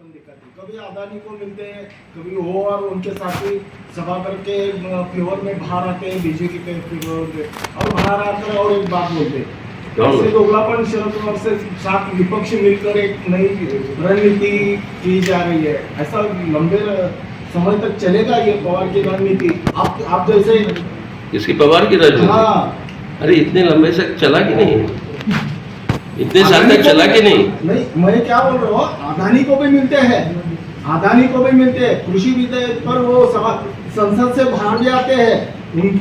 अपन दिखाते हैं। कभी अदानी को मिलते हैं, कभी वो और उनके साथी सभा करके फेवर में बाहर आते हैं बीजेपी के फेवर में, और बाहर आकर और एक बात बोलते हैं। ऐसे दोगलापन शरद पवार से साथ विपक्ष मिलकर एक नई रणनीति की जा रही है, ऐसा लंबे समय तक चलेगा ये पवार की रणनीति? आप जैसे इसकी पवार की रणनीति? हाँ, अरे इतने लंबे से चला कि नहीं, इतने साल तक चला कि नहीं? नहीं, मैं क्या बोल रहा हूँ, अदानी को भी मिलते हैं, अदानी को भी मिलते हैं, कृषि विधेयक पर वो संसद से बाहर भी आते हैं,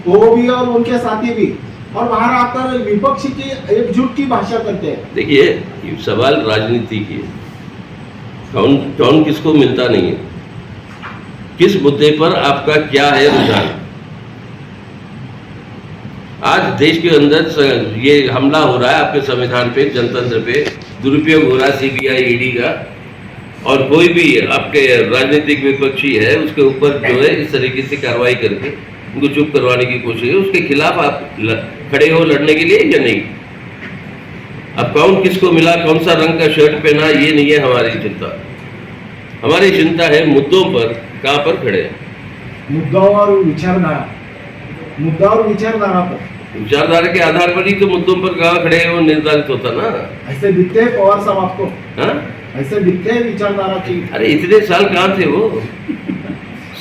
वो भी और उनके साथी भी, और बाहर आकर विपक्ष की एकजुट की भाषा करते हैं। देखिए सवाल राजनीति की है, कौन किसको मिलता नहीं है, किस मुद्दे पर आपका क्या है रुझान। आज देश के अंदर ये हमला हो रहा है आपके संविधान पे, जनतंत्र पे दुरुपयोग हो रहा है सीबीआई ईडी का, और कोई भी आपके राजनीतिक विपक्षी है उसके ऊपर जो है इस तरीके से कार्रवाई करके उनको चुप करवाने की कोशिश है, उसके खिलाफ आप खड़े हो लड़ने के लिए या नहीं? अब कौन किसको मिला, कौन सा रंग का शर्ट पहना, ये नहीं है हमारी चिंता। हमारी चिंता है मुद्दों पर कहाँ पर खड़े हैं, मुद्दा और विचारधारा, मुद्दा और विचारधारा पर, विचारधारा के आधार पर ही तो मुद्दों पर कहाँ खड़े हैं वो निर्धारित होता ना। ऐसे दिखते हैं पवार साहब आपको? हाँ, ऐसे दिखते हैं विचारधारा की? अरे इतने साल कहाँ थे वो?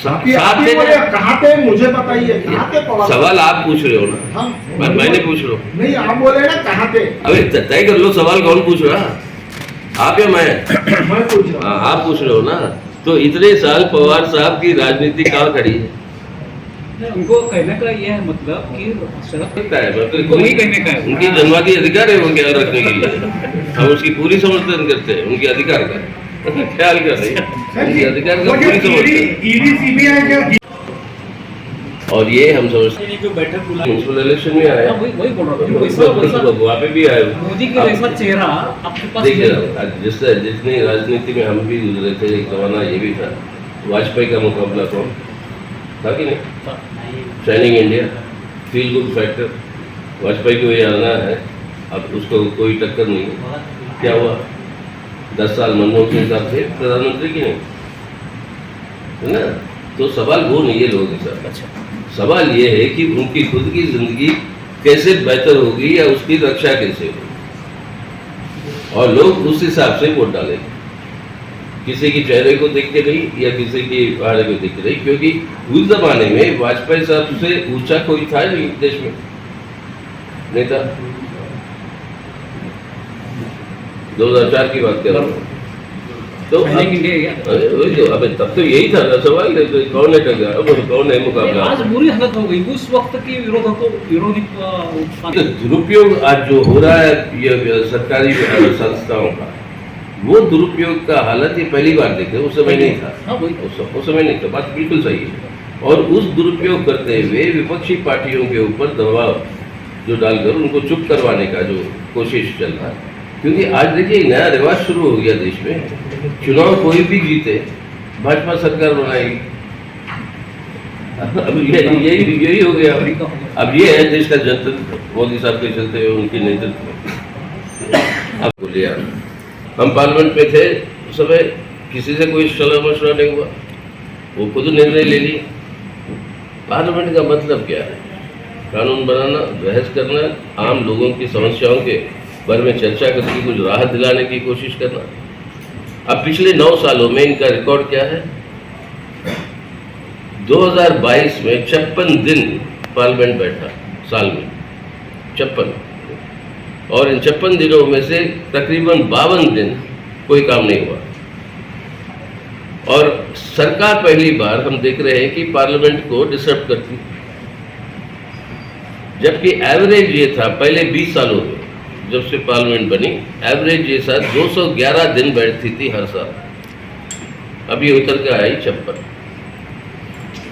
कहाँ थे मुझे बताइए, कहाँ थे पवार? सवाल आप पूछ रहे हो ना? हाँ, मैंने पूछ रहा हूँ। नहीं, आप बोले ना कहाँ थे। अबे तय कर लो, सवाल कौन पूछ रहा, आप या मैं? मैं पूछ रहा हूँ। आप पूछ रहे हो ना। तो इतने साल पवार साहब की राजनीति कहाँ खड़ी है? उनको कहने का यह है मतलब कि शरद का है, मतलब वही कहने का है, उनकी जन्मवादी अधिकार है वो ख्याल रखने के लिए, हम उसकी पूरी समर्थन करते हैं, उनके अधिकार का ख्याल कर रहे हैं, उनके अधिकार का पूरी समर्थन। और ये हम समझते हैं जो बैठक बुला म्यूनसिपल इलेक्शन में आया, वही बोल रहा हूँ, वहाँ पे भी आए मोदी के जैसा चेहरा आपके पास देखिए जितनी राजनीति में हम भी गुजरे थे, एक जमाना ये भी था, वाजपेयी का मुकाबला कौन था कि नहीं? Shining India, feel good factor, Vajpayee को ये आना है, अब उसको कोई टक्कर नहीं है। क्या हुआ? 10 साल मनमोहन सिंह साहब थे प्रधानमंत्री की नहीं, है ना? तो सवाल वो नहीं है लोगों के साथ। अच्छा, सवाल ये है कि उनकी खुद की जिंदगी कैसे बेहतर होगी या उसकी रक्षा कैसे होगी, और लोग उस हिसाब से वोट डालेंगे, किसी के चेहरे को देख के नहीं या किसी की बारे को देख के नहीं, क्योंकि उस जमाने में वाजपेयी साहब से ऊंचा कोई था नहीं देश में, नेता। 2004 की बात कर रहा हूँ, तो अबे तब तो यही था ना सवाल, कौन है टक्कर, अब कौन है मुकाबला? आज बुरी हालत हो गई उस वक्त की विरोधी दुरुपयोग आज जो हो रहा है ये सरकारी संस्थाओं का, वो दुरुपयोग का हालत ये पहली बार देखे, उस समय नहीं था। उस समय नहीं था, बात बिल्कुल सही है। और उस दुरुपयोग करते हुए विपक्षी पार्टियों के ऊपर दबाव जो डालकर उनको चुप करवाने का जो कोशिश चल रहा है, क्योंकि आज देखिए नया रिवाज शुरू हो गया देश में, चुनाव कोई भी जीते भाजपा सरकार बनाएगी, अब यही हो गया। अब ये है देश का जनतंत्र, मोदी साहब के चलते हुए उनके नेतृत्व में। अब बोलिए, हम पार्लियामेंट में थे उस समय, किसी से कोई सलाह मशवरा नहीं हुआ, वो खुद निर्णय ले लिए। पार्लियामेंट का मतलब क्या है? कानून बनाना, बहस करना, आम लोगों की समस्याओं के बारे में चर्चा करके कुछ राहत दिलाने की कोशिश करना। अब पिछले 9 सालों में इनका रिकॉर्ड क्या है? 2022 में 56 दिन पार्लियामेंट बैठा साल में, 56, और इन 56 दिनों में से तकरीबन 52 दिन कोई काम नहीं हुआ। और सरकार पहली बार हम देख रहे हैं कि पार्लियामेंट को डिस्टर्ब करती, जबकि एवरेज ये था पहले 20 सालों में जब से पार्लियामेंट बनी, एवरेज ये था 211 दिन बैठती थी हर साल, अब ये उतर के आई 56।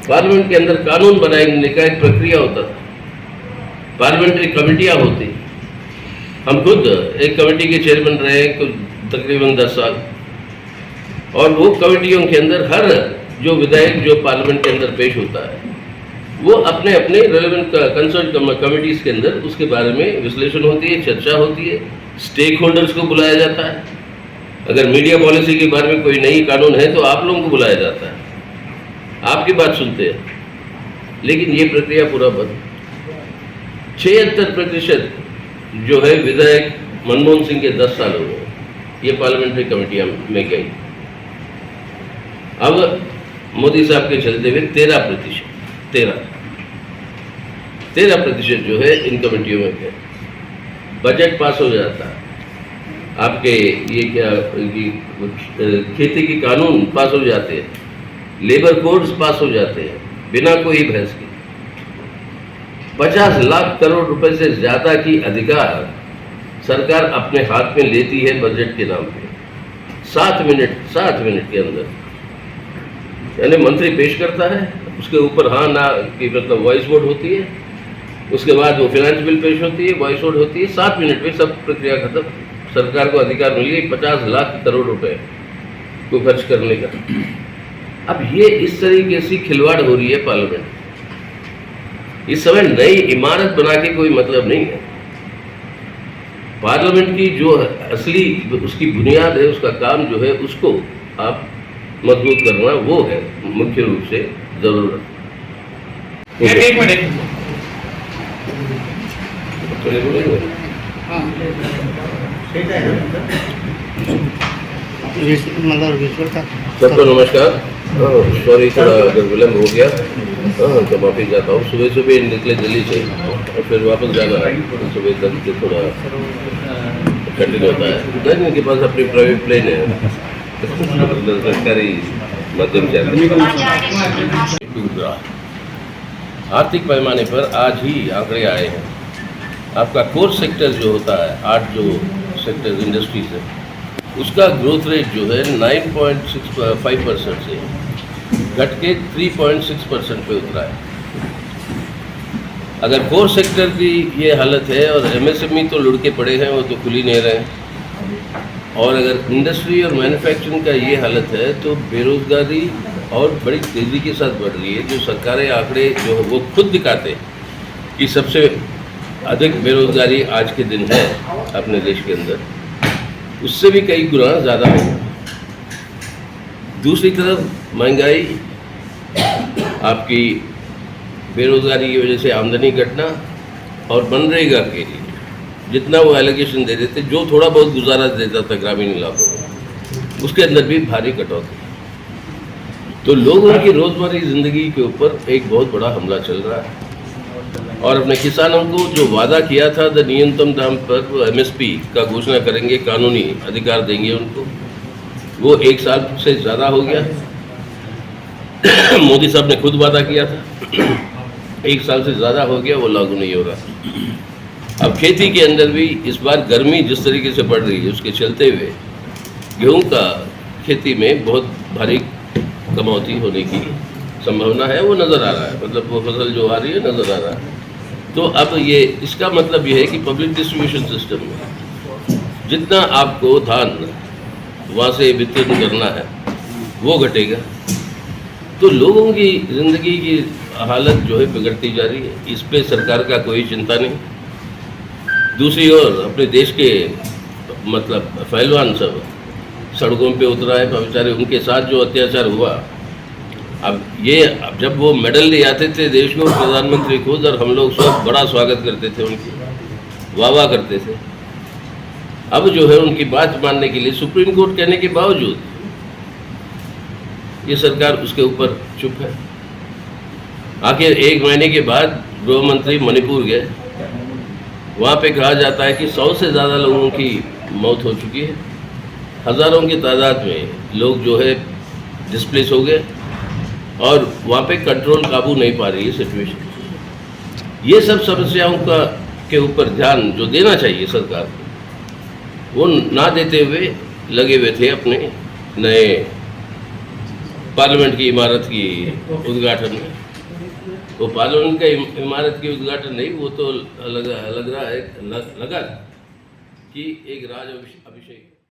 पार्लियामेंट के अंदर कानून बनाने का एक प्रक्रिया होता था, पार्लियामेंट्री कमेटियां होती, हम खुद एक कमेटी के चेयरमैन रहे तकरीबन 10 साल, और वो कमेटियों के अंदर हर जो विधायक जो पार्लियामेंट के अंदर पेश होता है, वो अपने अपने रेलेवेंट कंसर्न कमेटीज के अंदर उसके बारे में विश्लेषण होती है, चर्चा होती है, स्टेक होल्डर्स को बुलाया जाता है, अगर मीडिया पॉलिसी के बारे में कोई नई कानून है तो आप लोगों को बुलाया जाता है, आपकी बात सुनते हैं, लेकिन ये प्रक्रिया पूरा बंद। 76% जो है विधायक मनमोहन सिंह के 10 साल हो गए, ये पार्लियामेंट्री कमेटियां में गई। अब मोदी साहब के चलते हुए 13% जो है इन कमेटियों में गए। बजट पास हो जाता है, आपके ये क्या खेती की कानून पास हो जाते हैं, लेबर कोड्स पास हो जाते हैं बिना कोई बहस के। 50 लाख करोड़ रुपए से ज़्यादा की अधिकार सरकार अपने हाथ में लेती है बजट के नाम पे। 7 मिनट के अंदर, यानी मंत्री पेश करता है, उसके ऊपर हाँ ना की मतलब वॉइस वोट होती है, उसके बाद वो फाइनेंस बिल पेश होती है, वॉइस वोट होती है, 7 मिनट में सब प्रक्रिया खत्म। सरकार को अधिकार मिल गई 50 लाख करोड़ रुपए को खर्च करने का। अब ये इस तरीके से खिलवाड़ हो रही है पार्लियामेंट। इस समय नई इमारत बना के कोई मतलब नहीं है। पार्लियामेंट की जो असली उसकी बुनियाद है, उसका काम जो है, उसको आप मजबूत करना, वो है मुख्य रूप से जरूरत। एक मिनट सबको नमस्कार। सॉरी थोड़ा अगर विलम्ब हो गया, तो माफी चाहता हूँ। सुबह सुबह निकले दिल्ली से और फिर वापस जाना है, तो सुबह तक से थोड़ा कंटिन्यू होता है। दिन के पास अपनी प्राइवेट प्लेन है, सरकारी माध्यम से। आर्थिक पैमाने पर आज ही आंकड़े आए हैं। आपका कोर सेक्टर जो होता है, 8 जो सेक्टर इंडस्ट्रीज है, उसका ग्रोथ रेट जो है 9.65% से घट के 3.6% पे उतरा है। अगर कोर सेक्टर की ये हालत है और एमएसएमई तो लुढ़के पड़े हैं, वो तो खुल ही नहीं रहे हैं, और अगर इंडस्ट्री और मैन्युफैक्चरिंग का ये हालत है, तो बेरोजगारी और बड़ी तेज़ी के साथ बढ़ रही है। जो सरकारी आंकड़े जो है वो खुद दिखाते हैं कि सबसे अधिक बेरोजगारी आज के दिन है अपने देश के अंदर, उससे भी कई गुना ज़्यादा है। दूसरी तरफ महंगाई, आपकी बेरोजगारी की वजह से आमदनी घटना, और मनरेगा के लिए जितना वो एलोकेशन दे देते, जो थोड़ा बहुत गुजारा देता था ग्रामीण इलाकों में, उसके अंदर भी भारी कटौती। तो लोगों की रोज़मर्रा ज़िंदगी के ऊपर एक बहुत बड़ा हमला चल रहा है। और अपने किसानों को जो वादा किया था द न्यूनतम दाम पर MSP का घोषणा करेंगे, कानूनी अधिकार देंगे उनको, वो 1 साल से ज़्यादा हो गया। मोदी साहब ने खुद वादा किया था, 1 साल से ज़्यादा हो गया, वो लागू नहीं हो रहा। अब खेती के अंदर भी इस बार गर्मी जिस तरीके से बढ़ रही है, उसके चलते हुए गेहूं का खेती में बहुत भारी कमौती होने की संभावना है, वो नज़र आ रहा है। मतलब वो फसल जो आ रही है नज़र आ रहा है। तो अब ये इसका मतलब ये है कि पब्लिक डिस्ट्रीब्यूशन सिस्टम में जितना आपको धान वहाँ से वितरण करना है, वो घटेगा। तो लोगों की ज़िंदगी की हालत जो है बिगड़ती जा रही है। इस पे सरकार का कोई चिंता नहीं। दूसरी ओर अपने देश के मतलब पहलवान सब सड़कों पे उतरा है, बेचारे उनके साथ जो अत्याचार हुआ। अब जब वो मेडल ले आते थे देश को, प्रधानमंत्री खुद, और हम लोग सब बड़ा स्वागत करते थे, उनकी वाह करते थे। अब जो है उनकी बात मानने के लिए सुप्रीम कोर्ट कहने के बावजूद ये सरकार उसके ऊपर चुप है। आखिर 1 महीने के बाद गृह मंत्री मणिपुर गए, वहाँ पे कहा जाता है कि 100 से ज़्यादा लोगों की मौत हो चुकी है, हज़ारों की तादाद में लोग जो है डिस्प्लेस हो गए, और वहाँ पे कंट्रोल काबू नहीं पा रही है सिचुएशन। ये सब समस्याओं के ऊपर ध्यान जो देना चाहिए सरकार को, वो ना देते हुए लगे हुए थे अपने नए पार्लियामेंट की इमारत की उद्घाटन में। वो पार्लियामेंट का इमारत की उद्घाटन नहीं, वो तो लगा कि एक राज